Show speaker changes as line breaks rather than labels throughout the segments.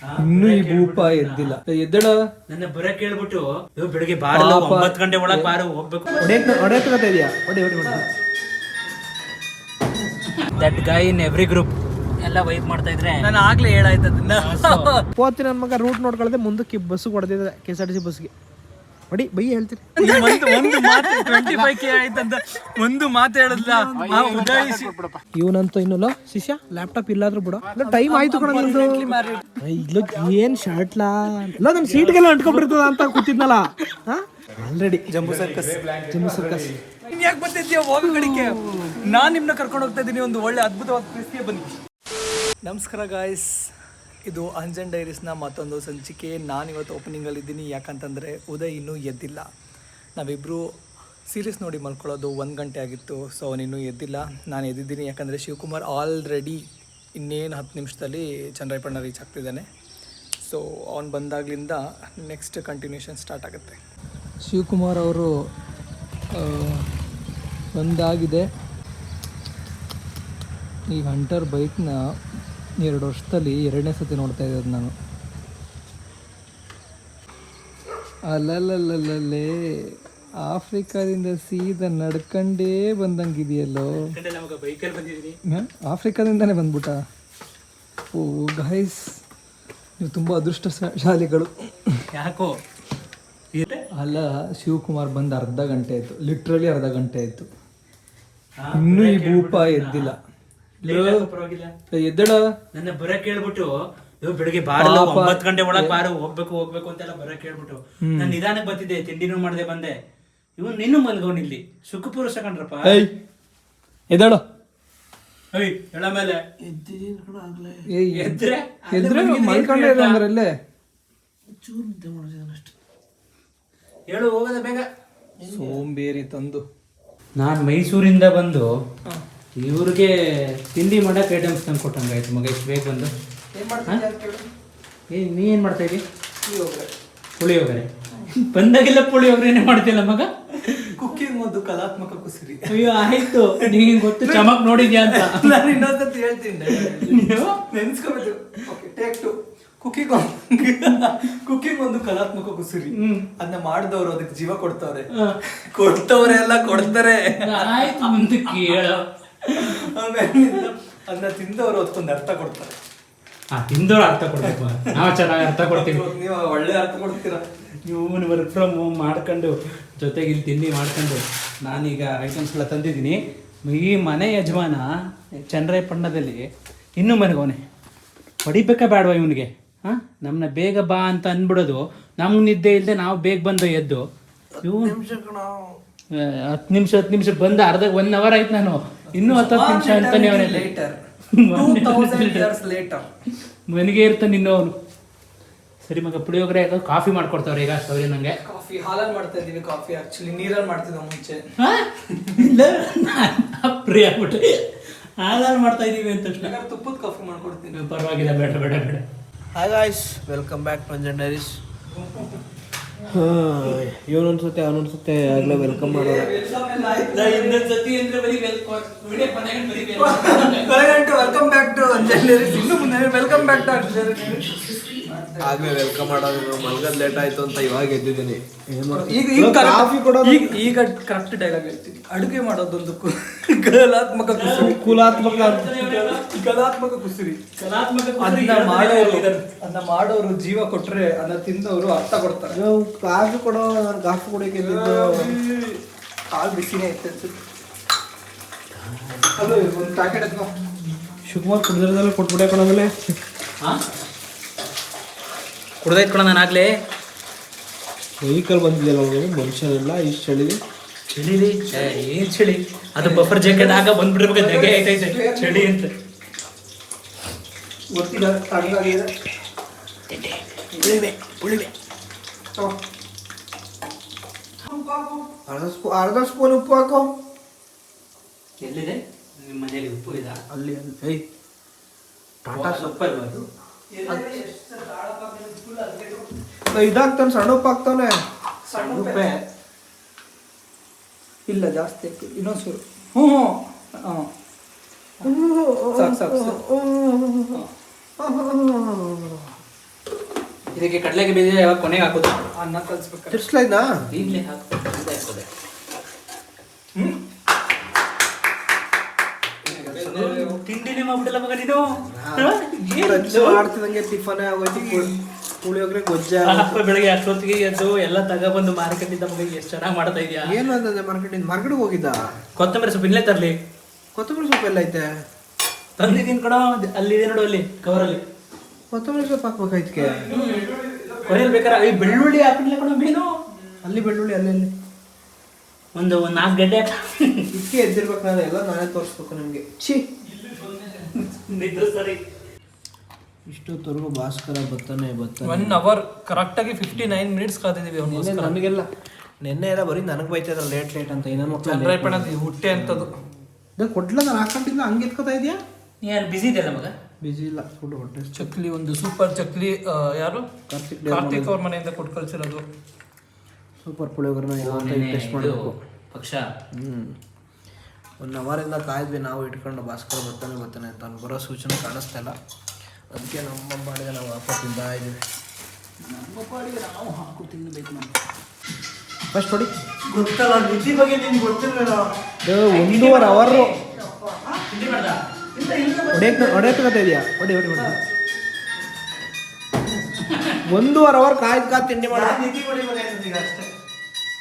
ಇನ್ನು ಈ ಭೂಪ ಎದ್ದಿಲ್ಲ. ಎದ್ದಳ
ನನ್ನ ಬರಕ್ ಹೇಳ್ಬಿಟ್ಟು ಬೆಳಿಗ್ಗೆ ಬಾರಲ್ಲ 9 ಗಂಟೆ ಒಳಗೆ ಬಾರು ಹೋಗ್ಬೇಕು. That guy in every group ಎಲ್ಲ ವೈಪ್ ಮಾಡ್ತಾ ಇದ್ರೆ
ನಾನು ಆಗ್ಲೇ ಹೇಳಾಯ್ತದನ್ನ ಹೋಗ್ತೀನಿ. ನನ್ನ ಮಗ ರೂಟ್ ನೋಡ್ಕೊಳ್ದೆ ಮುಂದಕ್ಕೆ ಬಸ್ ಹೊಡೆದಿದೆ, KSRTC ಬಸ್ಗೆ. ಬಡಿ ಬೈ ಹೇಳ್ತೀರಿ ಒಂದು ಮಾತು 25K ಆಯ್ತಂತ ಒಂದು ಮಾತು ಹೇಳಲ್ಲ. ಇವನಂತೂ ಇನ್ನಲ್ಲ ಶಿಷ್ಯ ಲ್ಯಾಪ್ಟಾಪ್ ಇಲ್ಲಾದ್ರೂ ಬಿಡ ಟೈಮ್ ಆಯ್ತು ಕಣ ನಿಂದು. ಇಲ್ಲ ಏನ್ ಶರ್ಟ್ಲಾ ಇಲ್ಲ ನನ್ನ ಸೀಟ್ಗೆಲ್ಲ ಅಂಟ್ಕೊಂಡ್ಬಿಡ್ತದ ಅಂತ ಕೂತಿದ್ನಲ್ಲ ಆಲ್ರೆಡಿ. ಜಂಬೂ ಸರ್ಕಸ್ ಯಾಕೆ ಬರ್ತಿದ್ಯಾ ಹೋಗೋ ಕಡೆಗೆ? ನಾನು ನಿಮ್ಮನ್ನ ಕರ್ಕೊಂಡು ಹೋಗ್ತಾ ಇದ್ದೀನಿ ಒಂದು ಒಳ್ಳೆ ಅದ್ಭುತವಾದ ಪ್ಲೇಸ್ಗೆ ಬನ್ನಿ. ನಮಸ್ಕಾರ ಗಾಯ್ಸ್, ಇದು ಅಂಜನ್ ಡೈರೀಸ್ನ ಮತ್ತೊಂದು ಸಂಚಿಕೆ. ನಾನಿವತ್ತು ಓಪನಿಂಗಲ್ಲಿದ್ದೀನಿ. ಯಾಕಂತಂದರೆ ಉದಯ್ ಇನ್ನೂ ಎದ್ದಿಲ್ಲ. ನಾವಿಬ್ಬರು ಸೀರೀಸ್ ನೋಡಿ ಮಲ್ಕೊಳ್ಳೋದು 1 ಗಂಟೆ ಆಗಿತ್ತು. ಸೊ ಅವನಿನ್ನೂ ಎದ್ದಿಲ್ಲ, ನಾನು ಎದ್ದಿದ್ದೀನಿ. ಯಾಕಂದರೆ ಶಿವಕುಮಾರ್ ಆಲ್ರೆಡಿ ಇನ್ನೇನು 10 ನಿಮಿಷದಲ್ಲಿ ಚನ್ನರಾಯಪಟ್ಟಣ ರೀಚ್ ಆಗ್ತಿದ್ದಾನೆ. ಸೊ ಅವ್ನು ಬಂದಾಗಲಿಂದ ನೆಕ್ಸ್ಟ್ ಕಂಟಿನ್ಯೂಷನ್ ಸ್ಟಾರ್ಟ್ ಆಗುತ್ತೆ. ಶಿವಕುಮಾರ್ ಅವರು ಬಂದಾಗಿದೆ. ಈ ಹಂಟರ್ ಬೈಕ್ನ 2 ವರ್ಷದಲ್ಲಿ 2ನೇ ಸತಿ ನೋಡ್ತಾ ಇರೋದು ನಾನು. ಅಲ್ಲಲ್ಲಲ್ಲೇ ಆಫ್ರಿಕಾದಿಂದ ಸೀದಾ ನಡ್ಕಂಡೇ ಬಂದಂಗಿದೆಯಲ್ಲೋ. ಆಫ್ರಿಕಾದಿಂದನೇ ಬಂದ್ಬಿಟ್ಟ. ಓ ಗೈಸ್, ನೀವು ತುಂಬ ಅದೃಷ್ಟಶಾಲಿಗಳು.
ಯಾಕೋ
ಅಲ್ಲ, ಶಿವಕುಮಾರ್ ಬಂದು ಅರ್ಧ ಗಂಟೆ ಆಯಿತು, ಲಿಟ್ರಲಿ ಅರ್ಧ ಗಂಟೆ ಆಯಿತು. ಇನ್ನೂ ಈ ಭೂಪ ಎದ್ದಿಲ್ಲ. ಎದ್ದಳ
ನನ್ನ ಬರಕ್ ಹೇಳ್ಬಿಟ್ಟು ಬೆಳಿಗ್ಗೆ ಬಾರಲ್ಲ 9 ಗಂಟೆ ಒಳಗೆ ಬಾರು ಹೋಗ್ಬೇಕು ಅಂತೆಲ್ಲ ಬರಕ್ ಹೇಳ್ಬಿಟ್ಟು ನಾನು ನಿಧಾನಕ್ಕೆ ಬರ್ತಿದ್ದೆ, ತಿಂಡಿನೂ ಮಾಡದೆ ಬಂದೆ. ಇವನ್ ನಿನ್ನೂ ಮಲ್ಗವನ್ ಇಲ್ಲಿ ಸುಖಪುರುಷ ಕಂಡ್ರಪ್ಪ.
ಎದ್ದಳ
ಹೇಳ ಮೇಲೆ
ಮಲ್ಕೊಂಡೇ
ಹೇಳು ಹೋಗದ ಬೇಗ.
ಸೋಂಬೇರಿ ತಂದು
ನಾನು ಮೈಸೂರಿಂದ ಬಂದು ಇವ್ರಿಗೆ ತಿಂಡಿ ಮಾಡಕ್ಕೆ ಐಟಮ್ಸ್ ತಂದು ಕೊಟ್ಟಂಗಾಯ್ತು ಮಗ. ಇಷ್ಟು ಬೇಗ ಬಂದು ನೀ ಏನು ಮಾಡ್ತಾ ಇದ್ದೀವಿ? ಪುಳಿಯೋಗರೆ ಬಂದಾಗೆಲ್ಲ ಪುಳಿಯೋಗರೆನೇ ಮಾಡ್ತಿಲ್ಲ ಮಗ.
ಕುಕ್ಕಿಂಗ್ ಒಂದು ಕಲಾತ್ಮಕ ಕುಸಿರಿ.
ಅಯ್ಯೋ ಆಯ್ತು, ನೀನು ಗೊತ್ತು ಚಮಕ್ ನೋಡಿದ್ಯಾ ಅಂತ.
ನಾನು ಇನ್ನೊಂದ್ಸತಿ ಹೇಳ್ತೀನಿ, ನೆನ್ಸ್ಕೋಬೇಕು. ಕುಕ್ಕಿಂಗ್ ಒಂದು ಕಲಾತ್ಮಕ ಕುಸುರಿ. ಅದನ್ನ ಮಾಡಿದವರು ಅದಕ್ಕೆ ಜೀವ ಕೊಡ್ತವ್ರೆ, ಎಲ್ಲ ಕೊಡ್ತಾರೆ.
ಆಯ್ತು ಮುಂದೆ ಕೇಳ.
ಅದನ್ನ ತಿಂದವರು ಅದಕ್ಕೊಂದು ಅರ್ಥ ಕೊಡ್ತಾರೆ.
ತಿಂದವ್ರು ಅರ್ಥ ಕೊಡ್ಬೇಕು, ನಾವು ಚೆನ್ನಾಗಿ ಅರ್ಥ ಕೊಡ್ತೀವಿ.
ನೀವು ಒಳ್ಳೆ ಅರ್ಥ ಕೊಡ್ತೀರಾ.
ನೀವು ವರ್ಕ್ ಫ್ರಮ್ ಹೋಮ್ ಮಾಡ್ಕೊಂಡು ಜೊತೆಗೆ ಇಲ್ಲಿ ತಿಂಡಿ ಮಾಡ್ಕೊಂಡು ನಾನೀಗ ಐಟಮ್ಸ್ಗಳ ತಂದಿದ್ದೀನಿ. ಈ ಮನೆ ಯಜಮಾನ ಚನ್ನರಾಯಪಟ್ಟಣದಲ್ಲಿ ಇನ್ನೂ ಮನೆಗವನೆ. ಹೊಡಿಬೇಕಾ ಬೇಡವಾ ಇವನಿಗೆ? ನಮ್ಮನ್ನ ಬೇಗ ಬಾ ಅಂತ ಅಂದ್ಬಿಡೋದು, ನಮ್ಗೆ ನಿದ್ದೆ ಇಲ್ಲದೆ ನಾವು ಬೇಗ ಬಂದು ಎದ್ದು ಇವು 10 ನಿಮಿಷ ಬಂದ ಅರ್ಧ 1 ಅವರ್ ಆಯ್ತು. ನಾನು ಇನ್ನೂ 10 ನಿಮಿಷ ಅಂತಾನೆ ಮನೆಗೆ ಇರ್ತಾನೆ ಇನ್ನೂ ಅವನು. ಸರಿ ಮಗ, ಪುಳಿಯೋಗರೆ ಕಾಫಿ ಮಾಡ್ಕೊಡ್ತಾವ್ರೆ ಈಗ. ಸೌರಿ ನಂಗೆ
ಕಾಫಿ ಹಾಲಲ್ಲಿ ಮಾಡ್ತಾ ಇದ್ದೀವಿ. ಕಾಫಿ ಆಕ್ಚುಲಿ ನೀರಲ್ಲಿ ಮಾಡ್ತಿದ್ದ ಮುಂಚೆ.
ಫ್ರೀ ಆಗ್ಬಿಟ್ಟು ಹಾಲಲ್ಲಿ ಮಾಡ್ತಾ ಇದೀವಿ ಅಂತ
ತುಪ್ಪದ ಕಾಫಿ ಮಾಡ್ಕೊಡ್ತೀನಿ.
ಪರವಾಗಿಲ್ಲ, ಬೇಡ.
Hi guys, welcome back to Anjan diaries. ಇವನೊಂದ್ಸತಿ ಅವನೊಂದ್ಸತಿ ಆಗಲೇ ವೆಲ್ಕಮ್ ಮಾಡೋದು. Welcome back to Anjan diaries. ಇನ್ನು ಮುಂದೆ welcome back to Anjan diaries.
ಆಗ್ಲೇ ವೆಲ್ಕಮ್ ಮಾಡೋದು. ಮಲ್ಗದ್ ಲೇಟ್ ಆಯ್ತು ಅಂತ ಇವಾಗ ಎದ್ದಿದ್ದೀನಿ.
ಈಗ ಕರೆಕ್ಟ್ ಡೈಲಾಗ್ ಹೇಳ್ತೀನಿ. ಅಡುಗೆ ಮಾಡೋದೊಂದು ಕಲಾತ್ಮಕ ಕುಸುರಿ. ಅದನ್ನ ಮಾಡೋರು ಜೀವ ಕೊಟ್ರೆ ಅದನ್ನ ತಿಂದವರು ಅರ್ಥ ಕೊಡ್ತಾರೆ.
ಕಾಫಿ ಕೊಡೋಕೆ
ಕಾಲು ಬಿಸಿನೇ ಇತ್ತು ಅನ್ಸುತ್ತೆ. ಅದು ಒಂದು ಪ್ಯಾಕೆಟ್ ಎತ್ಕೊ.
ಶಿವಕುಮಾರ್ ಕುಡಿದ್ರದಲ್ಲ ಕೊಟ್ಬಿಟ್ಟೆ ಕೊಡೋಮೇಲೆ
ಕುಡ್ದೈತ್ ಕೊಡ. ನಾನು ಆಗ್ಲೇ
ವೆಹಿಕಲ್ ಬಂದಿದ್ದಲ್ಲ ಮನುಷ್ಯನೆಲ್ಲ ಇಷ್ಟು
ಚಳಿಲಿ ಏನ್ ಚಳಿ, ಅದು ಬಫರ್ ಜಾಕೆಟ್ ಆಗ ಬಂದ್ಬಿಡ್ಬೇಕು. ನೆಗೆ ಐತೈತೆ ಚಳಿ ಅಂತ
ಗೊತ್ತಿಲ್ಲ. ತಣ್ಣಗಾಗಿದೆ.
ಉಳಿವೆ
ಅರ್ಧ ಸ್ಪೂನ್ ಉಪ್ಪು ಹಾಕೋ.
ಎಲ್ಲಿದೆ ನಿಮ್ಮ ಮನೇಲಿ ಉಪ್ಪು ಇದೆ?
ಅಲ್ಲಿ ಟಾಟಾ
ಸೊಪ್ಪಲ್ವ ಅದು?
ಇದಾಗ್ತಾನೆ, ಸಣ್ಣ ಉಪ್ಪು ಹಾಕ್ತಾನೆ.
ಸಣ್ಣ ಉಪ್ಪೆ ಇಲ್ಲ, ಜಾಸ್ತಿ ಹಾಕಿ ಇನ್ನೊಂದ್ಸೂರು. ಸಾಕು.
ಇದಕ್ಕೆ ಕಡಲೆಗೆ ಬೀಜ ಯಾವಾಗ ಕೊನೆಗೆ ಹಾಕೋದು
ಅನ್ನ ಕಲ್ಸ್ಬೇಕು.
ತಿರ್ಸ್ಲಾ ಇದ್ನಾ?
ಈಗಲೇ ಹಾಕೋದು. ತಿಂಡಿನೇ ಮಾಡ್ಬಿಟ್ಟಲ್ಲ ಮಗ ನೀನು.
ಮಾಡ್ತಿದಂಗೆ ಟಿಫನ್ ಆಗೋಯ್ತು. ಪುಳಿಯೋಗರೆ ಗೊಜ್ಜ.
ಬೆಳಗ್ಗೆ ಅಷ್ಟೊತ್ತಿಗೆ ಎದ್ದು ಎಲ್ಲ ತಗೊಬಂದು ಮಾರ್ಕೆಟಿಂದ ಮಗ ಎಷ್ಟು ಚೆನ್ನಾಗಿ ಮಾಡ್ತಾ ಇದೆಯಾ.
ಏನು ಅಂತಂದ್ರೆ ಮಾರ್ಕೆಟ್ಗೆ ಹೋಗಿದ್ದ.
ಕೊತ್ತಂಬರಿ ಸೊಪ್ಪು ಇಲ್ಲೇ ತರಲಿ.
ಕೊತ್ತಂಬರಿ ಸೊಪ್ಪು ಎಲ್ಲ ಐತೆ
ತಂದಿದ್ದೀನಿ ಕಣ, ಅಲ್ಲಿದೆ ನೋಡು ಅಲ್ಲಿ ಕವರಲ್ಲಿ.
ಕೊತ್ತಂಬರಿ ಸೊಪ್ಪು ಹಾಕ್ಬೇಕಾಯ್ತಕ್ಕೆ
ಕೊನೆಯಲ್ಲಿ ಬೇಕಾದ್ರೆ ಈ ಬೆಳ್ಳುಳ್ಳಿ ಹಾಕಿಲ್ಲ ಕಣ ಮೀನು.
ಅಲ್ಲಿ ಬೆಳ್ಳುಳ್ಳಿ ಅಲ್ಲಿ
ಒಂದು 4 ಗಡ್ಡೆ
ಇದಕ್ಕೆ ಎದ್ದಿರ್ಬೇಕು. ನಾನು ಎಲ್ಲ ನಾನೇ ತೋರಿಸ್ಬೇಕು ನಿಮಗೆ.
ಸರಿ.
ಇಷ್ಟೊತ್ತವರೆಗೂ ಭಾಸ್ಕರ ಬರ್ತಾನೆ
1 hour ಕರೆಕ್ಟಾಗಿ 59 minutes ಕಾದಿದ್ದೀವಿ.
ನಮಗೆಲ್ಲ ನೆನ್ನೆ ಎಲ್ಲ ಬರೀ ನನಗೆ ಬೈತಿದ್ರ ಲೇಟ್ ಅಂತ. ಇನ್ನೊಂದು
ಹುಟ್ಟೆ ಅಂತದ್ದು
ಕೊಡ್ಲ ನಾನು ಹಾಕೊಂಡಿಲ್ಲ. ಹಂಗೆ ಎತ್ಕೋತಾ ಇದೆಯಾ?
ನೀನು ಬಿಸಿ ಇದೆಯಲ್ಲ ಮಗ?
ಬಿಸಿ ಇಲ್ಲ, ಫುಡ್ ಹೊಟ್ಟೆ.
ಚಕ್ಲಿ, ಒಂದು ಸೂಪರ್ ಚಕ್ಲಿ. ಯಾರು? ಕಾರ್ತಿಕ್ ಅವ್ರ ಮನೆಯಿಂದ ಕೊಟ್ಟು ಕಳ್ಸಿರೋದು.
ಸೂಪರ್ ಪುಳಿಯೋಗರನ್ನ ಟೇಸ್ಟ್ ಮಾಡಬೇಕು
ಪಕ್ಷ.
1 ಅವರಿಂದ ಕಾಯ್ದ್ವಿ ನಾವು ಇಟ್ಕೊಂಡು. ಭಾಸ್ಕರ ಬರ್ತಾನೆ ಅಂತ ಅವ್ನು ಬರೋ ಸೂಚನೆ ಕಾಣಿಸ್ತಾ ಇಲ್ಲ. ಅದಕ್ಕೆ ನಮ್ಮ ಬಾಡಿಗೆ ನಾವು ವಾಪಸ್ ತಿಂತಾ ಇದ್ದೀವಿ.
ನಮ್ಮ ಬಾಡಿಗೆ ನಾವು ಹಾಕು ತಿನ್ನಬೇಕು. ನಾವು
ಫಸ್ಟ್ ಹೊಡಿ.
ಗೊತ್ತಲ್ಲ ನಿಧಿ ಬಗ್ಗೆ ನಿಮ್ಗೆ ಗೊತ್ತಿಲ್ಲ.
1.5 hour ಹೊಡೆಯತ್ತ ಇದೆಯಾ? ಹೊಡಿ 1.5 hour ಕಾಯ್ದು ತಿಂಡಿ ಮಾಡ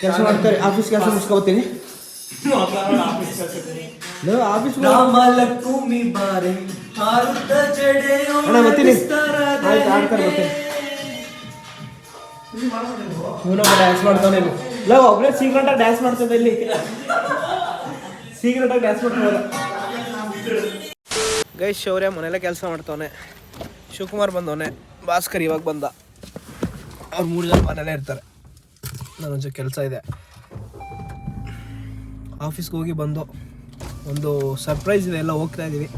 ಕೆಲಸ ಮಾಡ್ತಾರೆ. ಆಫೀಸ್ ಕೆಲಸ ಮುಗಿಸ್ಕೊತೀನಿ. ಆಫೀಸ್ ಬರ್ತೀನಿ. ಡ್ಯಾನ್ಸ್ ಮಾಡ್ತಾನೆ ಇಲ್ಲ. ಒಬ್ಬನೇ ಸೀಕ್ರೆಟಾಗಿ ಡ್ಯಾನ್ಸ್ ಮಾಡ್ತಿದ್ದೆ ಇಲ್ಲಿ. ಸೀಕ್ರೆಟಾಗಿ ಡ್ಯಾನ್ಸ್ ಮಾಡ್ತಾನೆ. ಗೈಸ್ ಶೌರ್ಯ ಮನೆಯಲ್ಲೇ ಕೆಲಸ ಮಾಡ್ತಾವನೆ. ಶಿವಕುಮಾರ್ ಬಂದವನೆ. ಭಾಸ್ಕರ್ ಇವಾಗ ಬಂದ. ಅವ್ರು 3 ಜನ ಮನೇಲೇ ಇರ್ತಾರೆ. ನಾನೊಂಚೂರು ಕೆಲಸ ಇದೆ. ಆಫೀಸ್ಗೆ ಹೋಗಿ ಬಂದು ಒಂದು ಸರ್ಪ್ರೈಸ್ ಇದೆ. ಎಲ್ಲ ಹೋಗ್ತಾ ಇದ್ದೀವಿ.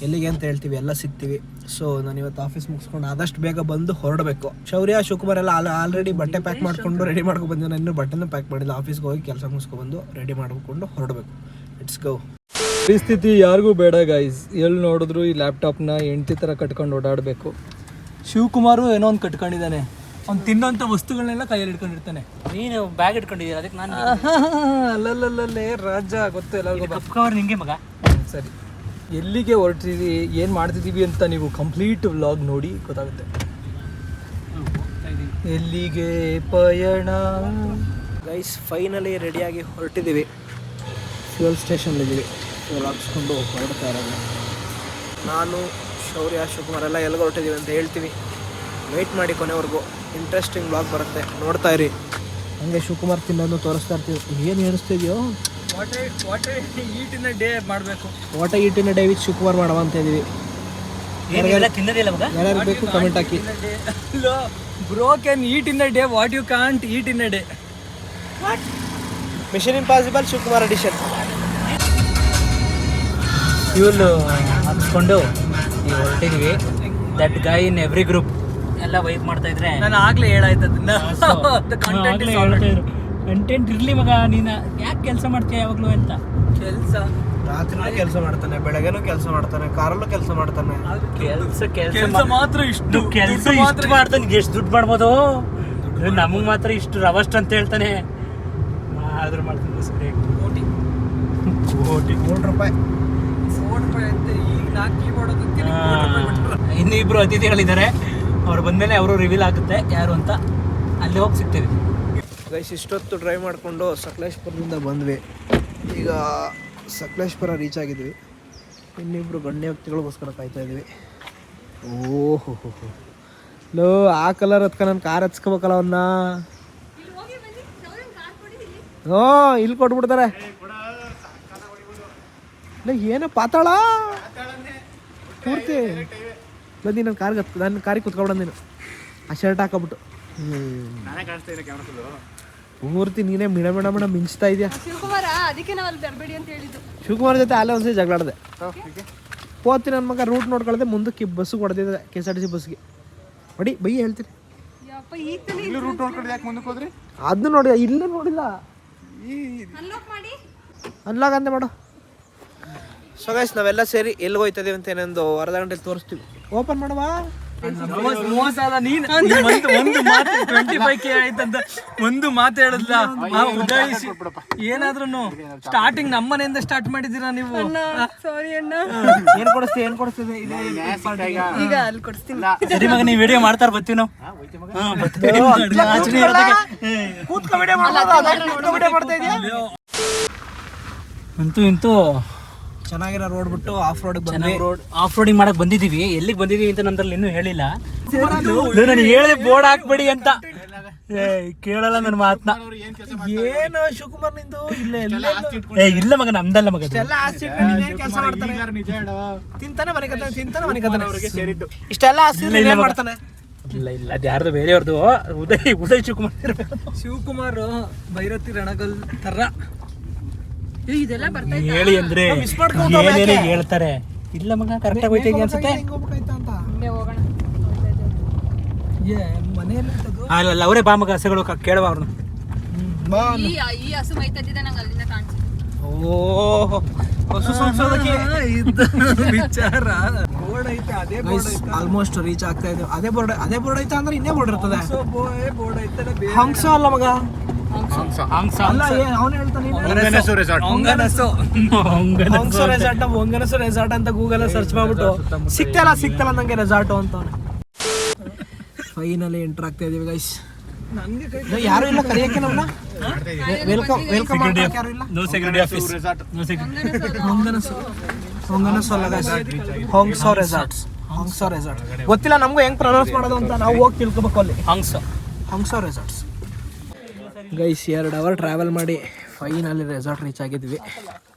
ಎಲ್ಲಿಗೆ ಅಂತ ಹೇಳ್ತೀವಿ, ಎಲ್ಲ ಸಿಗ್ತೀವಿ. ಸೊ ನಾನು ಇವತ್ತು ಆಫೀಸ್ ಮುಗಿಸ್ಕೊಂಡು ಆದಷ್ಟು ಬೇಗ ಬಂದು ಹೊರಡಬೇಕು. ಶೌರ್ಯ ಶಿವಕುಮಾರ್ ಎಲ್ಲ ಆಲ್ರೆಡಿ ಬಟ್ಟೆ ಪ್ಯಾಕ್ ಮಾಡಿಕೊಂಡು ರೆಡಿ ಮಾಡ್ಕೊಂಡು ಬಂದಿದ್ದೆ. ನಾನು ಇನ್ನೂ ಬಟ್ಟೆನೂ ಪ್ಯಾಕ್ ಮಾಡಿಲ್ಲ. ಆಫೀಸ್ಗೆ ಹೋಗಿ ಕೆಲಸ ಮುಗಿಸ್ಕೊಂಡು ರೆಡಿ ಮಾಡ್ಕೊಂಡು ಹೊರಡಬೇಕು. ಇಟ್ಸ್ ಗೋ.
ಪರಿಸ್ಥಿತಿ ಯಾರಿಗೂ ಬೇಡ ಗೈಸ್. ಎಲ್ಲಿ ನೋಡಿದ್ರು ಈ ಲ್ಯಾಪ್ಟಾಪ್ನ ಹೆಂಡ್ತಿ ಥರ ಕಟ್ಕೊಂಡು ಓಡಾಡಬೇಕು. ಶಿವಕುಮಾರು ಏನೋ ಒಂದು ಕಟ್ಕೊಂಡಿದ್ದಾನೆ. ಅವ್ನು ತಿನ್ನೋಂಥ ವಸ್ತುಗಳನ್ನೆಲ್ಲ ಕೈಯಲ್ಲಿ ಇಟ್ಕೊಂಡಿರ್ತಾನೆ.
ನೀನು ಬ್ಯಾಗ್ ಇಟ್ಕೊಂಡಿದ್ದೀರ, ಅದಕ್ಕೆ ನಾನು
ಅಲ್ಲಲ್ಲಲ್ಲೇ ರಾಜ ಗೊತ್ತು ಎಲ್ಲರಿಗೂ.
ಕವರ್ ನಿಂಗೆ ಮಗ.
ಸರಿ, ಎಲ್ಲಿಗೆ ಹೊರಟಿದ್ದೀವಿ, ಏನು ಮಾಡ್ತಿದ್ದೀವಿ ಅಂತ ನೀವು ಕಂಪ್ಲೀಟ್ ವ್ಲಾಗ್ ನೋಡಿ ಗೊತ್ತಾಗುತ್ತೆ. ಎಲ್ಲಿಗೆ ಪಯಣ.
ಗೈಸ್ ಫೈನಲಿ ರೆಡಿಯಾಗಿ ಹೊರಟಿದ್ದೀವಿ. ಫ್ಯೂಯಲ್ ಸ್ಟೇಷನ್ಲಿದ್ದೀವಿ. ಫ್ಯೂಯಲ್ ಹಾಕ್ಸ್ಕೊಂಡು ಹೊರಡ್ತಾ ಇರೋದು. ನಾನು ಶೌರ್ಯ ಶಿವಕುಮಾರ್ ಎಲ್ಲ ಎಲ್ಲಿಗೆ ಹೊರಟಿದ್ದೀವಿ ಅಂತ ಹೇಳ್ತೀವಿ. ವೆಯ್ಟ್ ಮಾಡಿ ಕೊನೆವರೆಗೂ. ಇಂಟ್ರೆಸ್ಟಿಂಗ್ ಬ್ಲಾಗ್ ಬರುತ್ತೆ, ನೋಡ್ತಾ ಇರಿ. ಹಂಗೆ ಶಿವಕುಮಾರ್ ತಿನ್ನೋದು ತೋರಿಸ್ತಾ ಇರ್ತೀವಿ. ಏನು ಏನಿಸ್ತಿದೆಯೋ
ಈಟ್ ಇನ್ ಡೇ ಮಾಡಬೇಕು.
What eat in day with Shivakumar ಮಾಡುವ ಅಂತ ಇದ್ದೀವಿ.
ತಿನ್ನೋದಿಲ್ಲ ಮಗ.
ಯಾರ್ಯಾರು ಬೇಕು ಕಮೆಂಟ್ ಹಾಕಿ.
Bro can eat in a day what you can't eat in a day.
Mission impossible Shivakumar edition.
Fuel ಹಾಕ್ಸ್ಕೊಂಡು ನೀವು ಹೊರಟಿದ್ದೀವಿ. That guy in every group ಎಲ್ಲ ವೈಪ್ ಮಾಡ್ತಾ ಇದ್ರೆ
ನಾನು ಆಗ್ಲೇ ಹೇಳಾಯ್ತು ಅದನ್ನ.
ಕಂಟೆಂಟ್ ಇರ್ಲಿ ಮಗ. ನೀನು ಯಾಕೆ ಕೆಲಸ ಮಾಡ್ತೀಯ ಯಾವಾಗಲೂ ಅಂತ.
ಕೆಲಸ
ರಾತ್ರಿನೂ ಕೆಲಸ ಮಾಡ್ತಾನೆ, ಬೆಳಗ್ಗೆನೂ ಕೆಲಸ ಮಾಡ್ತಾನೆ, ಕಾರಲ್ಲೂ ಕೆಲಸ ಮಾಡ್ತಾನೆ.
ಕೆಲಸ ಮಾತ್ರ ಇಷ್ಟು
ಕೆಲಸ ಮಾತ್ರ ಮಾಡ್ತಾನೆ. ಎಷ್ಟು ದುಡ್ಡು ಮಾಡ್ಬೋದು ನಮಗೆ ಮಾತ್ರ ಇಷ್ಟು ರವಸ್ಟ್ ಅಂತ ಹೇಳ್ತಾನೆ. ಆದ್ರೂ ಮಾಡ್ತಾನೆ.
₹1
ರೂಪಾಯಿ ಅಂತ ಈಗ ನಾ ಕೀಬೋರ್ಡ್
ಇನ್ನಿಬ್ರು ಅತಿಥಿಗಳಿದ್ದಾರೆ. ಅವ್ರು ಬಂದಮೇಲೆ ಅವರು ರಿವೀಲ್ ಆಗುತ್ತೆ ಯಾರು ಅಂತ. ಅಲ್ಲಿ ಹೋಗಿ ಸಿಗ್ತೀವಿ.
ಗೈಸ್ ಇಷ್ಟೊತ್ತು ಡ್ರೈವ್ ಮಾಡಿಕೊಂಡು ಸಕಲೇಶ್ಪುರದಿಂದ ಬಂದ್ವಿ. ಈಗ ಸಕಲೇಶ್ಪುರ ರೀಚ್ ಆಗಿದ್ವಿ. ಇನ್ನಿಬ್ಬರು ಗಣ್ಯ ವ್ಯಕ್ತಿಗಳಿಗೋಸ್ಕರ ಕಾಯ್ತಾ ಇದ್ವಿ. ಓಹೋ ಲೋ ಆ ಕಲರ್ ಹತ್ಕ ನಾನು ಕಾರ್ ಹಚ್ಕೋಬೇಕಲ್ಲ ಅವನ್ನ. ಹ್ಞೂ ಇಲ್ಲಿ ಕೊಟ್ಬಿಡ್ತಾರೆ. ಏನೋ ಪಾತಾಳ ಪೂರ್ತಿ ಬಂದು ನನ್ನ ಕಾರ್ಗೆ ನನ್ನ ಕಾರಿಗೆ ಕುತ್ಕೊಂಡ ನೀನು ಆ ಶರ್ಟ್ ಹಾಕೊಬಿಟ್ಟು ಪೂರ್ತಿ ನೀನೇ ಮಿಡ ಮಿಡ ಮಿಡ ಮಿಂಚ್ತಾ ಇದೆಯಾ. ಶಿವಕುಮಾರ್ ಜೊತೆ ಅಲ್ಲೇ ಒಂದ್ಸರಿ ಜಗಳಾಡಿದೆ. ಹೋಗ್ತೀನಿ ನನ್ನ ಮಗ ರೂಟ್ ನೋಡ್ಕೊಳ್ದೆ ಮುಂದಕ್ಕೆ ಬಸ್ಸಿಗೆ ಹೊಡೆದಿದ್ದೆ. KSRTC ಬಸ್ಗೆ ಹೊಡಿ ಬೈ ಹೇಳ್ತೀನಿ. ಅದನ್ನು ನೋಡಿ ಇಲ್ಲೂ ನೋಡಿಲ್ಲ. ಅನ್ಲಾಗ್ ಅಂದೆ ಮಾಡು. ಸೊ ಗೈಸ್ ನಾವೆಲ್ಲ ಸೇರಿ ಎಲ್ಲಿಗೆ ಹೋಗ್ತದೀವಿ ಅಂತ ಏನೊಂದು ಅರ್ಧ ಗಂಟೆಲಿ ತೋರಿಸ್ತೀವಿ. ಓಪನ್ ಮಾಡುವ ಮೋಸ ಅಲ್ಲ ನೀನ್ ಒಂದು ಮಾತು 25K ಆಯ್ತಂತ ಒಂದು ಮಾತು ಹೇಳದ್ಲ ಉದಯಿಸಿ ಏನಾದ್ರೂ ಸ್ಟಾರ್ಟಿಂಗ್ ನಮ್ಮನೆಯಿಂದ ಸ್ಟಾರ್ಟ್ ಮಾಡಿದ್ದೀರಾ ನೀವು.
ಸಾರಿ ಅಣ್ಣ.
ಏನ್ ಕೊಡಿಸ್ತಿದೆ
ಈಗ ಅಲ್ಲಿ ಕೊಡಿಸ್ತೀನಿ.
ಸರಿ ಮಗ ನೀವು ವಿಡಿಯೋ ಮಾಡ್ತಾರ ಬರ್ತೀವಿ ನಾವು. ಅಂತೂ ಇಂತೂ
ಚೆನ್ನಾಗಿರೋ ರೋಡ್ ಬಿಟ್ಟು ಆಫ್ ರೋಡ್
ಆಫ್ ರೋಡಿಂಗ್ ಮಾಡಕ್ ಬಂದಿದೀವಿ. ಎಲ್ಲಿಗೆ ಬಂದಿದೀವಿ ಅಂತ ನಮ್ದ್ರಲ್ಲಿ ಇನ್ನೂ ಹೇಳಿಲ್ಲ. ನನಗೆ ಹೇಳಿ ಬೋರ್ಡ್ ಹಾಕ್ಬೇಡಿ ಅಂತ ಕೇಳಲ್ಲ ನನ್ನ ಮಾತನ್ನ.
ಏನು ಶಿವಕುಮಾರ್ ನಿಂದು
ಇಲ್ಲ ಮಗ ನಮ್ದಲ್ಲ ಮಗ ಅದು.
ಕೆಲಸ ಮಾಡ್ತಾನೆ ತಿಂತಾನೆ ಮನೆ ಇಷ್ಟೆಲ್ಲ ಆಸ್ತಿ ಮಾಡ್ತಾನೆ.
ಇಲ್ಲ ಇಲ್ಲ ಅದು ಯಾರ್ದು ಬೇರೆಯವ್ರದ್ದು. ಉದಯ್ ಶಿವಕುಮಾರ್ ಇರ್ಬೇಕು.
ಶಿವಕುಮಾರ್ ಭೈರತಿ ರಣಗಲ್ ತರ
ಇದೆಲ್ಲ ಬರ್ತಾ
ಹೇಳಿ ಅಂದ್ರೆ ಏನೇನೇ ಹೇಳ್ತಾರೆ. ಇಲ್ಲ ಮಗ ಕರೆಕ್ಟಾಗಿ ಹೋಯ್ತಾ ಅನ್ಸುತ್ತೆ.
ಹೋಗೋಣ.
ಅಲ್ಲ ಅವರೇ ಬಾ ಮಗ ಹಸುಗಳು ಕೇಳುವ ಅವ್ರನ್ನ.
ಈ ಹಸು ಮೈತಾ ಇದ್ದಿದ್ದೆ ನಂಗೆ ಅಲ್ಲಿಂದ ಕಾಣಿಸ್ತು.
ವಿಚಾರ ಬೋರ್ಡ್ ಐತೆ, ಅದೇ ಬೋರ್ಡ್ ಐತೆ.
ಆಲ್ಮೋಸ್ಟ್ ರೀಚ್ ಆಗ್ತಾ ಇದೆ. ಅದೇ ಬೋರ್ಡ್ ಐತೆ ಅಂದ್ರೆ ಇನ್ನೇ ಬೋರ್ಡ್ ಇರ್ತದೆ.
ಬೋರ್ಡ್ ಐತೆ.
ಹಂಸ ಅಲ್ಲ ಮಗ, ಅಲ್ಲ ಅವನು ಹೇಳ್ತಾನೆ ಹೊಂಗನಸು ರೆಸಾರ್ಟ್ ಅಂತ ಗೂಗಲ್ ಸರ್ಚ್ ಮಾಡ್ಬಿಟ್ಟು ಸಿಕ್ತಲ್ಲ ನಂಗೆ ರೆಸಾರ್ಟ್ ಅಂತ. ಫೈನಲಿ ಎಂಟರ್ ಆಗ್ತಾ ಇದೀವಿ ಗೈಸ್. ಯಾರು ಇಲ್ಲ ಕರೆಯಕ್ಕೆ ನಮ್ಮನ್ನ. ವೆಲ್ಕಮ್ ಯಾರು ಇಲ್ಲ. ಹೊಂಗನಸು ಅಲ್ಲ ಗೈಸ್, ಹೊಂಗ್ಸೋ ರೆಸಾರ್ಟ್ಸ್. ಗೊತ್ತಿಲ್ಲ ನಮಗೂ ಹೆಂಗ್ ಪ್ರೊನೌನ್ಸ್ ಮಾಡೋದು ಅಂತ. ನಾವು ಹೋಗಿ ತಿಳ್ಕೊಬೇಕು ಅಲ್ಲಿ. ಹಂಗ್ಸೋ ರೆಸಾರ್ಟ್ಸ್ ಗೈಸ್. 2 ಅವರ್ ಟ್ರಾವೆಲ್ ಮಾಡಿ ಫೈನಲಿ ರೆಸಾರ್ಟ್ ರೀಚ್ ಆಗಿದ್ವಿ.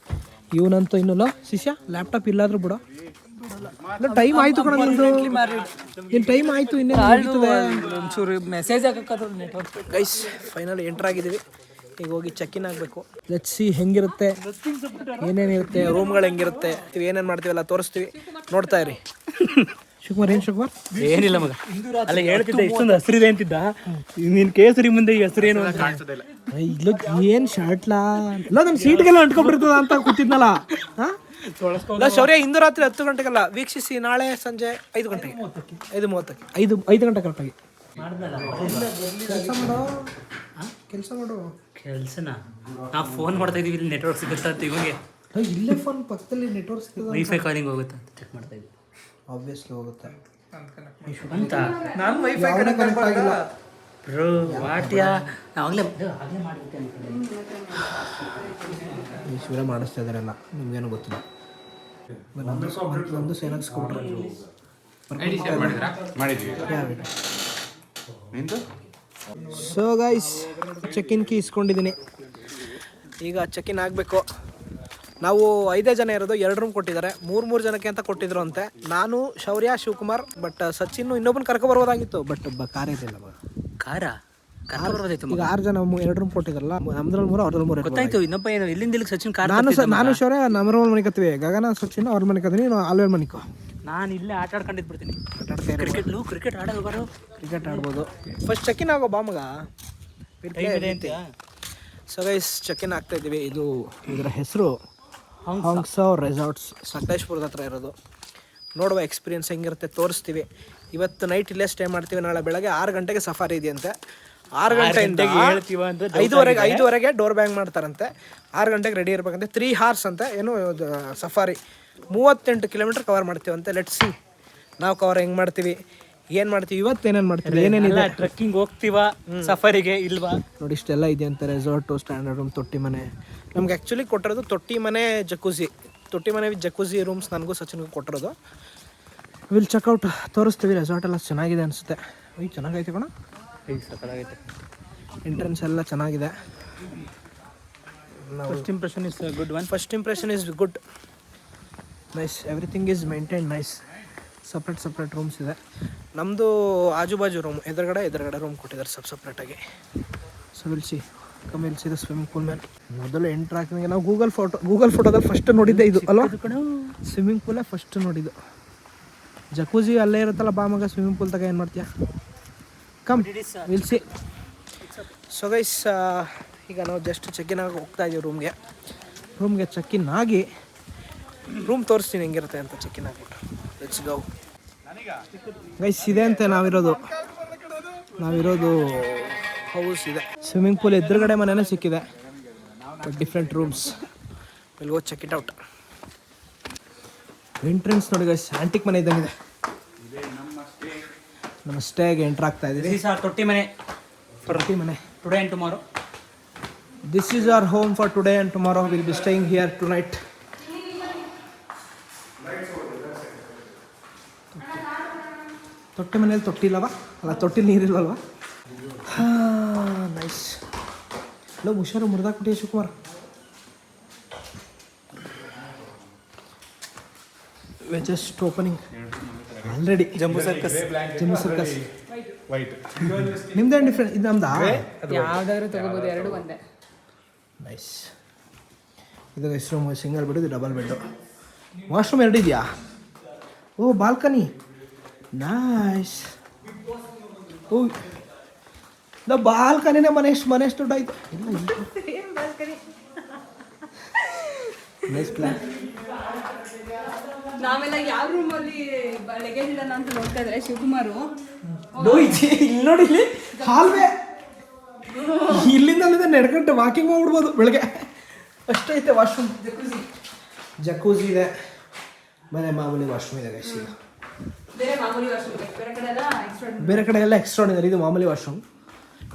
ಇವನಂತೂ ಇನ್ನೂ ಶಿಷ್ಯ ಲ್ಯಾಪ್ಟಾಪ್ ಇಲ್ಲಾದ್ರೂ ಬಿಡೋ. ಟೈಮ್ ಆಯ್ತು ಕಣ ನಿಂದು. ನಿನ್ ಟೈಮ್ ಆಯ್ತು,
ಒಂಚೂರು ಮೆಸೇಜ್ ಹಾಕಕ್ಕಾದ್ರೂ ನೆಟ್ವರ್ಕ್.
ಗೈಸ್ ಫೈನಲಿ ಎಂಟರ್ ಆಗಿದ್ದೀವಿ. ಈಗ ಹೋಗಿ ಚೆಕ್ ಇನ್ ಆಗಬೇಕು. ಲೆಟ್ಸ್ ಸಿ ಹೆಂಗಿರುತ್ತೆ, ಏನೇನಿರುತ್ತೆ, ರೂಮ್ಗಳು ಹೆಂಗಿರುತ್ತೆ, ಏನೇನು ಮಾಡ್ತೀವಲ್ಲ ತೋರಿಸ್ತೀವಿ. ನೋಡ್ತಾ ಇರಿ. ಶಿವಕುಮಾರ್ ಶಿವಕುಮಾರ್
ಏನಿಲ್ಲ ಮಗ ಅಲ್ಲ ಹೇಳ್ತಿದ್ದ ಇಷ್ಟೊಂದು ಹಸಿರಿದೆ ಅಂತಿದ್ದ. ನಿನ್ ಕೇಸರಿ ಮುಂದೆ ಈ ಹಸಿರೇನು
ಇಲ್ಲ ಏನ್ ಶರ್ಟ್ಲಾ ಇಲ್ಲ ನನ್ನ ಸೀಟ್ಗೆಲ್ಲ ಅಂಟ್ಕೊಂಡ್ಬಿಡ್ತದ ಅಂತ ಕೂತಿದ್ನಲ್ಲ. ಶೌರ್ಯ ಇಂದು ರಾತ್ರಿ 10 ಗಂಟೆಗೆಲ್ಲ ವೀಕ್ಷಿಸಿ. ನಾಳೆ ಸಂಜೆ 5 ಗಂಟೆಗೆ 5:30 ಗಂಟೆ ಕರೆಕ್ಟಾಗಿ ಕೆಲಸ ಮಾಡು.
ಕೆಲ್ಸನ ನಾವು ಫೋನ್ ಮಾಡ್ತಾ ಇದೀವಿ, ಇಲ್ಲಿ ನೆಟ್ವರ್ಕ್ ಸಿಗುತ್ತಾ ಅಂತ. ಇವಾಗ
ಇಲ್ಲೇ ಫೋನ್ ಪಕ್ಕದಲ್ಲಿ ನೆಟ್ವರ್ಕ್ ಸಿಗ್ತದೆ.
ವೈಫೈ ಕಾಲಿಂಗ್ ಹೋಗುತ್ತಾ ಅಂತ ಚೆಕ್ ಮಾಡ್ತಾ ಇದ್ವಿ.
ಆಬ್ವಿಯಸ್ಲಿ ಹೋಗುತ್ತೆ
ಅಂತ
ನಾನು ವೈಫೈ ಕನೆಕ್ಟ್ ಆಗಿಲ್ಲ
ಬ್ರೋ. ವಾಟ್ಯಾ ಆಗಲೇ ಮಾಡಿಬಿಟ್ಟೆ.
ಶಿವರೇ ಮಾಡಿಸ್ತಾ ಇದಾರೆಲ್ಲ, ನಿಮ್ಗೇನು ಗೊತ್ತಿಲ್ಲ. ನಮ್ಮದು ಸೇನಾಗಿ scooter so guys check in key ಇಸ್ಕೊಂಡಿದ್ದೀನಿ. ಈಗ ಚೆಕ್ ಇನ್ ಆಗಬೇಕು. ನಾವು 5 ಜನ ಇರೋದು. 2 ರೂಮ್ ಕೊಟ್ಟಿದ್ದಾರೆ. 3 ಜನಕ್ಕೆ ಅಂತ ಕೊಟ್ಟಿದ್ರು ಅಂತೆ. ನಾನು ಶೌರ್ಯ ಶಿವಕುಮಾರ್, ಬಟ್ ಸಚಿನ್ ಇನ್ನೊಬ್ಬನ ಕರ್ಕೊಬರ್ಬೋದಾಗಿತ್ತು, ಬಟ್ ಕಾರ್ ಇರಲಿಲ್ಲ. ಈಗ 6 ಜನ 2 ರೂಮ್ ಕೊಟ್ಟಿದ್ರಲ್ಲ, ನಮ್ದ್ರಲ್ಲಿ 3 ಅವ್ರದ್ರಲ್ಲಿ 3
ಗೊತ್ತಾಯ್ತು. ಇನ್ನೊಬ್ಬ ಏನು ಇಲ್ಲಿಂದ ಸಚಿನ್ ಕಾರ್.
ನಾನು ಶೌರ್ಯ ನಮ್ಮ ಮನೆ ಕತ್ತೀವಿ. ಗಗನ ಸಚಿನ್ ಅವ್ರ ಮನೆ ಕತ್ತೀನಿ. ಆಲ್ವೇರ್ ಮನಿಕೋ.
ನಾನು ಇಲ್ಲೇ ಆಟ ಆಡ್ಕೊಂಡಿದ್ಬಿಡ್ತೀನಿ. ಕ್ರಿಕೆಟ್ ಆಡೋದು,
ಕ್ರಿಕೆಟ್ ಆಡ್ಬೋದು. ಫಸ್ಟ್ ಚೆಕ್ ಇನ್ ಆಗೋ ಬಾ ಮಗ. ಸೊ ಗೈಸ್ ಚೆಕ್ ಇನ್ ಆಗ್ತಾ ಇದ್ದೀವಿ. ಇದರ ಹೆಸರು ಹಂಗ್ಸೋ ರೆಸಾರ್ಟ್ಸ್, ಸಕಲೇಶ್ಪುರದ ಹತ್ರ ಇರೋದು. ನೋಡುವ ಎಕ್ಸ್ಪೀರಿಯನ್ಸ್ ಹೆಂಗಿರುತ್ತೆ ತೋರಿಸ್ತೀವಿ. ಇವತ್ತು ನೈಟ್ ಇಲ್ಲೇ ಸ್ಟೇ ಮಾಡ್ತೀವಿ. ನಾಳೆ ಬೆಳಗ್ಗೆ 6 ಗಂಟೆಗೆ ಸಫಾರಿ ಇದೆಯಂತೆ. 6 ಗಂಟೆಯಿಂದ 5:30ಗೆ ಡೋರ್ ಬ್ಯಾಂಗ್ ಮಾಡ್ತಾರಂತೆ. 6 ಗಂಟೆಗೆ ರೆಡಿ ಇರಬೇಕಂತೆ. 3 hours ಅಂತೆ. ಏನು ಸಫಾರಿ 38 ಕಿಲೋಮೀಟರ್ ಕವರ್ ಮಾಡ್ತೀವಂತೆ. ಲೆಟ್ಸ್ ಸಿ ನಾವು ಕವರ್ ಹೆಂಗೆ ಮಾಡ್ತೀವಿ, ಏನು ಮಾಡ್ತೀವಿ, ಇವತ್ತು ಏನೇನು ಮಾಡ್ತೀವಿ, ಏನೇನಿಲ್ಲ.
ಟ್ರೆಕ್ಕಿಂಗ್ ಹೋಗ್ತೀವ ಸಫಾರಿಗೆ ಇಲ್ವಾ ನೋಡಿ.
ಇಷ್ಟೆಲ್ಲ ಇದೆ ಅಂತ. ರೆಸಾರ್ಟು, ಸ್ಟ್ಯಾಂಡರ್ಡ್ ರೂಮ್, ತೊಟ್ಟಿ ಮನೆ. ನಮ್ಗೆ ಆ್ಯಕ್ಚುಲಿ ಕೊಟ್ಟಿರೋದು ತೊಟ್ಟಿ ಮನೆ ವಿತ್ ಜಕೂಸಿ ರೂಮ್ಸ್. ನನಗೂ ಸಚಿನ್ಗೂ ಕೊಟ್ಟಿರೋದು. ವಿಲ್ ಚೆಕ್ಔಟ್ ತೋರಿಸ್ತೀವಿ. ರೆಸಾರ್ಟ್ ಎಲ್ಲ ಚೆನ್ನಾಗಿದೆ ಅನಿಸುತ್ತೆ. ಚೆನ್ನಾಗೈತೆ ಕಣ.
ಸಕ್ಕತ್ತಾಗೈತೆ.
ಎಂಟ್ರೆನ್ಸ್ ಎಲ್ಲ ಚೆನ್ನಾಗಿದೆ.
First impression is good one.
First impression is good. Nice. Everything is maintain nice. Separate rooms ಇದೆ. ನಮ್ಮದು ಆಜು ಬಾಜು ರೂಮ್, ಎದುರುಗಡೆ ರೂಮ್ ಕೊಟ್ಟಿದ್ದಾರೆ ಸಪ್ರೇಟಾಗಿ. So will see the swimming pool ಮೇಲೆ. ಮೊದಲು ಎಂಟ್ರ್ ಆಗ್ತಿದ್ದಂಗೆ ನಾವು ಗೂಗಲ್ ಫೋಟೋದಲ್ಲಿ ಫಸ್ಟ್ ನೋಡಿದ್ದೆ ಇದು ಅಲ್ವಾ. ಸ್ವಿಮ್ಮಿಂಗ್ ಪೂಲೇ ಫಸ್ಟ್ ನೋಡಿದ್ದು. ಜಕೂಜಿ ಅಲ್ಲೇ ಇರುತ್ತಲ್ಲ. ಬಾ ಮಗ ಸ್ವಿಮ್ಮಿಂಗ್ ಪೂಲ್ ತಗ ಏನು ಮಾಡ್ತೀಯಾ. Come will see. So guys ಈಗ ನಾವು ಜಸ್ಟ್ ಚೆಕ್ ಇನ್ ಆಗಿ ಹೋಗ್ತಾ ಇದ್ದೀವಿ ರೂಮ್ಗೆ ಚೆಕ್ ಇನ್ ಆಗಿ ರೂಮ್ ತೋರಿಸ್ತೀನಿ ಹೆಂಗಿರುತ್ತೆ ಅಂತ. ಚೆಕ್ ಇನ್ ಆಗಿಬಿಟ್ಟು ಲೆಟ್ಸ್ ಗೋ. ಗೈಸ್ ಇದೆ ಅಂತೆ ನಾವಿರೋದು ಹೌಸ್ ಇದೆ. ಸ್ವಿಮ್ಮಿಂಗ್ ಪೂಲ್ ಎದುರುಗಡೆ ಮನೆನೇ ಸಿಕ್ಕಿದೆ, different rooms. Will go check it out. Entrance ನೋಡಿ ಗೈಸ್, ಆಂಟಿಕ್ ಮನೆ ಇದ್ದಂಗಿದೆ. ನಮ್ಮ ಸ್ಟೇಗೆ ಎಂಟ್ರ್ ಆಗ್ತಾ ಇದ್ದೀವಿ.
ತೊಟ್ಟಿ ಮನೆ today and tomorrow.
This is our home for today and tomorrow. Will be staying here tonight. ತೊಟ್ಟಿ ಮನೇಲಿ ತೊಟ್ಟಿ ಇಲ್ಲವಾ? ಅಲ್ಲ, ತೊಟ್ಟಿ ನೀರಿಲ್ವಲ್ವಾ? ಹಾಂ, ನೈಸ್. ಹಲೋ, ಹುಷಾರು, ಮುರಿದಾಕ್ಬಿಟ್ಟಿಯ Shivakumar. We just opening already. Jumbo circus. ನಿಮ್ದೇನು ಡಿಫ್ರೆಂಟ್? ಇದು ನಮ್ದಾ?
ಯಾವ್ದಾದ್ರು ತಗೋಬೋದು, ಎರಡು ಒಂದೇ.
ನೈಸ್. ಇದು ಗೆಸ್ಟ್ ರೂಮ್, ಸಿಂಗಲ್ ಬೆಡ್, ಇದು ಡಬಲ್ ಬೆಡ್ಡು. ವಾಶ್ರೂಮ್ ಎರಡು ಇದೆಯಾ? ಓ, ಬಾಲ್ಕನಿ. ನೈಸ್. ಓ, ಬಾಲ್ಕನಿನೇ ಮನೆ ಎಷ್ಟು ದೊಡ್ಡ ಆಯ್ತು. Nice plan.
ನಾವೆಲ್ಲ ಯಾವ ರೂಮಲ್ಲಿ ಲಗೇಜ್ ಇಡೋಣ ಅಂತ ನೋಡ್ತಾ ಇದ್ರೆ ಶಿವಕುಮಾರು
ಇಲ್ಲಿ ನೋಡಿ, ಇಲ್ಲಿ ಹಾಲ್ವೇ. ಇಲ್ಲಿಂದ ನಡ್ಕೊಂಡು ವಾಕಿಂಗ್ ಮಾಡ್ಬಿಡ್ಬೋದು ಬೆಳಗ್ಗೆ. ಅಷ್ಟೈತೆ ವಾಶ್ರೂಮ್. ಜಕೂಸಿ ಇದೆ, ಮನೆ ಮಾಮೂಲಿ ವಾಶ್ರೂಮ್ ಇದೆ ಗೈಸ್.
ಬೇರೆ ಮಾಮೂಲಿ ವಾಶ್ರೂಮ್,
ಬೇರೆ ಕಡೆ ಎಲ್ಲ ಎಕ್ಸ್ಟ್ರಾರ್ಡಿನರಿ. ಇದು ಮಾಮೂಲಿ ವಾಶ್ರೂಮ್.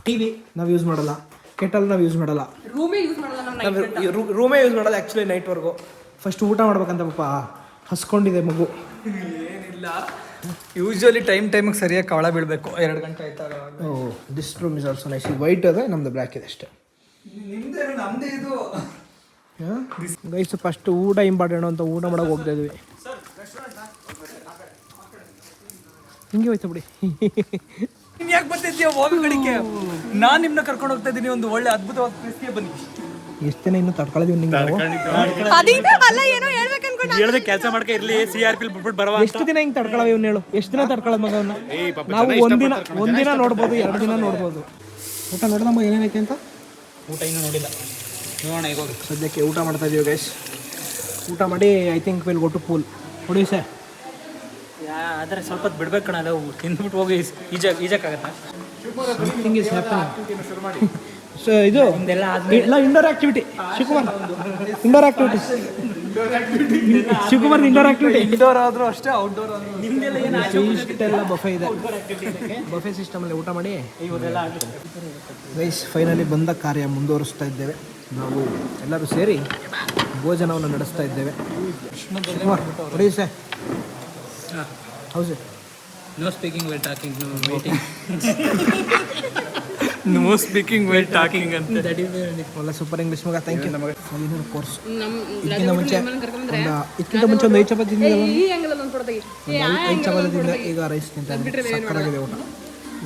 ಟಿವಿ ನಾವು ಯೂಸ್ ಮಾಡಲ್ಲ, ಕೆಟಲ್ ನಾವು ಯೂಸ್ ಮಾಡಲ್ಲ,
ರೂಮೇ ಯೂಸ್ ಮಾಡಲ್ಲ ನಾವು.
ರೂಮೇ ಯೂಸ್ ಮಾಡಲ್ಲ ಆ್ಯಕ್ಚುಲಿ ನೈಟ್ವರೆಗೂ. ಫಸ್ಟ್ ಊಟ ಮಾಡ್ಬೇಕಂತ ಪಾಪ ಹಸ್ಕೊಂಡಿದೆ ಮಗು.
ಏನಿಲ್ಲ, ಯೂಶ್ವಲಿ ಟೈಮಿಗೆ ಸರಿಯಾಗಿ ಕವಳ ಬೀಳಬೇಕು. 2 ಗಂಟೆ ಆಯ್ತಾಗ.
Oh, this room is also nice. White ಅದೇ, ನಮ್ದು ಬ್ಲ್ಯಾಕ್ ಇದೆ ಅಷ್ಟೇ.
ನಮ್ದೇ ಇದು.
ಗೈಸ್, ಫಸ್ಟ್ ಊಟ ಇಂಪಾರ್ಟೆಂಟ್ ಅಂತ ಊಟ ಮಾಡೋಕೆ ಹೋಗ್ತಾ ಇದ್ವಿ. ಹಿಂಗೆ ಹೋಯ್ತು ಬಿಡಿ.
ನೀನು ಯಾಕೆ ಬರ್ತಿದ್ದೀಯ ಹೋಗೋ ಕಡೆಗೆ? ನಾನು ನಿಮ್ಮನ್ನ ಕರ್ಕೊಂಡು ಹೋಗ್ತಾ ಇದ್ದೀನಿ ಒಂದು ಒಳ್ಳೆ ಅದ್ಭುತವಾದ ಪ್ಲೇಸ್ಗೆ. ಬನ್ನಿ.
ಎಷ್ಟು ದಿನ ಇನ್ನೂ ತಡ್ಕೊಳ್ಳೋದು ನಿಂಗೆ ನಾವು?
ಅಲ್ಲ, ಏನೋ ಹೇಳ್ಬೇಕು ಅನ್ಕೊಂಡು
ಹೇಳ್ದೆ ಕೆಲಸ ಮಾಡ್ಕೆ ಇರ್ಲಿ, CRP ಬಿಟ್ಬಿಟ್ಟು ಬರವಾ.
ಎಷ್ಟು ದಿನ ಹಿಂಗೆ ತಡ್ಕೊಳ್ಳೋ ಇವ್ನು ಹೇಳು? ಎಷ್ಟು ದಿನ ತಡ್ಕೊಳ್ಳೋದು ಮಗವನ್ನ? ನಾವು ಒಂದಿನ ನೋಡ್ಬೋದು, 2 ದಿನ ನೋಡ್ಬೋದು. ಊಟ ನೋಡ್ದಮ್ಮ ಏನೇನೈತೆ ಅಂತ?
ಊಟ ಇನ್ನೂ ನೋಡಿಲ್ಲ, ನೋಡೋಣ ಈಗ ಹೋಗಿ.
ಸದ್ಯಕ್ಕೆ ಊಟ ಮಾಡ್ತಾ ಇದೀವಿ ಗೈಸ್. ಊಟ ಮಾಡಿ I think will go to pool. ಹೊಡಿ ಸರ್.
ಆದರೆ ಸ್ವಲ್ಪ ಹೊತ್ತು ಬಿಡ್ಬೇಕು ಕಣ, ಅಲ್ಲ ತಿಂದ್ಬಿಟ್ಟು ಹೋಗಿ ಈಜಕ್ಕಾಗತ್ತಾ?
Something is happening. ಸೊ ಇದು ಎಲ್ಲ indoor activity. Shivakumar indoor activity. Shivakumar indoor activity.
Indoor ಆದರೂ ಅಷ್ಟೇ, ಔಟ್ಡೋರ್ ಆದರೂ.
ಇಷ್ಟೆಲ್ಲ ಬಫೆ ಇದೆ. ಬಫೆ ಸಿಸ್ಟಮಲ್ಲಿ ಊಟ ಮಾಡಿ ಗೈಸ್ ಫೈನಲಿ ಬಂದ ಕಾರ್ಯ ಮುಂದುವರಿಸ್ತಾ ಇದ್ದೇವೆ. ನಾವು ಎಲ್ಲರೂ ಸೇರಿ ಭೋಜನವನ್ನು ನಡೆಸ್ತಾ ಇದ್ದೇವೆ. ಹೊಡಿ ಸರ್. ಹೌದು.
No speaking where talking, no meeting.
No speaking where talking ಅಂತ.
ಒಳ್ಳೆ ಸೂಪರ್ ಇಂಗ್ಲೀಷ್ ಮಗ. Thank you. ನಮಗೆ ಕೋರ್ಸ್
ಇದಕ್ಕಿಂತ
ಮುಂಚೆ ಒಂದು 5 ಚಪಾತಿ ತಿಂದಿದ್ದಲ್ಲ. 5 ಚಪಾತಿ ತಿಂದೆ, ಈಗ ರೈಸ್ ತಿಂತಾರೆ. ಸಕ್ಕತ್ತಾಗಿದೆ ಊಟ.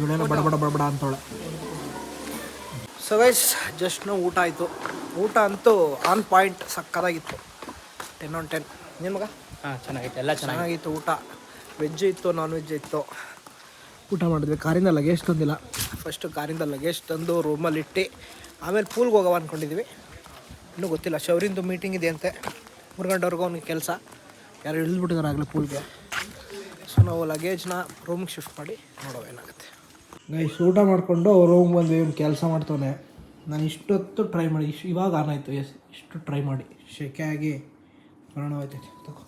ಇವಳೆಲ್ಲ ಬಡಬಡ ಅಂತವಳೆ. ಸೊ ಗೈಸ್, ಜಸ್ಟ್ ನಾವು ಊಟ ಆಯಿತು. ಊಟ ಅಂತೂ ಆನ್ ಪಾಯಿಂಟ್, ಸಕ್ಕತ್ತಾಗಿತ್ತು. 10 on 10. ಏನು ಮಗ?
ಹಾಂ, ಚೆನ್ನಾಗಿತ್ತು, ಎಲ್ಲ
ಚೆನ್ನಾಗಿತ್ತು ಊಟ. ವೆಜ್ ಇತ್ತು, ನಾನ್ ವೆಜ್ ಇತ್ತು. ಊಟ ಮಾಡಿದ್ವಿ. ಕಾರಿಂದ ಲಗೇಜ್ ತಂದಿಲ್ಲ. ಫಸ್ಟು ಕಾರಿಂದ ಲಗೇಜ್ ತಂದು ರೂಮಲ್ಲಿ ಇಟ್ಟು ಆಮೇಲೆ ಪೂಲ್ಗೆ ಹೋಗವ ಅಂದ್ಕೊಂಡಿದ್ವಿ. ಇನ್ನೂ ಗೊತ್ತಿಲ್ಲ, ಶೌರಿಂದು ಮೀಟಿಂಗ್ ಇದೆ ಅಂತೆ. 3 ಗಂಟೆವರೆಗೂ ಅವ್ನಿಗೆ ಕೆಲಸ. ಯಾರು ಇಳಿದ್ಬಿಟ್ಟಿದ್ದಾರೆ ಆಗಲೇ ಪೂಲ್ಗೆ. ಸೊ ನಾವು ಲಗೇಜ್ನ ರೂಮ್ಗೆ ಶಿಫ್ಟ್ ಮಾಡಿ ನೋಡೋ ಏನಾಗುತ್ತೆ. ಗೈಸ್ ಊಟ ಮಾಡಿಕೊಂಡು ರೂಮ್ಗೆ ಬಂದ್ವಿ. ಇವ್ನು ಕೆಲಸ ಮಾಡ್ತಾನೆ. ನಾನು ಇಷ್ಟೊತ್ತು ಟ್ರೈ ಮಾಡಿ ಇವಾಗ ಆನ್ ಆಯಿತು. ಇಷ್ಟು ಟ್ರೈ ಮಾಡಿ ಶೆಕೆ ಆಗಿ ಪ್ರಾಣ ಹೋಯ್ತೈತಿ. ತಗೋ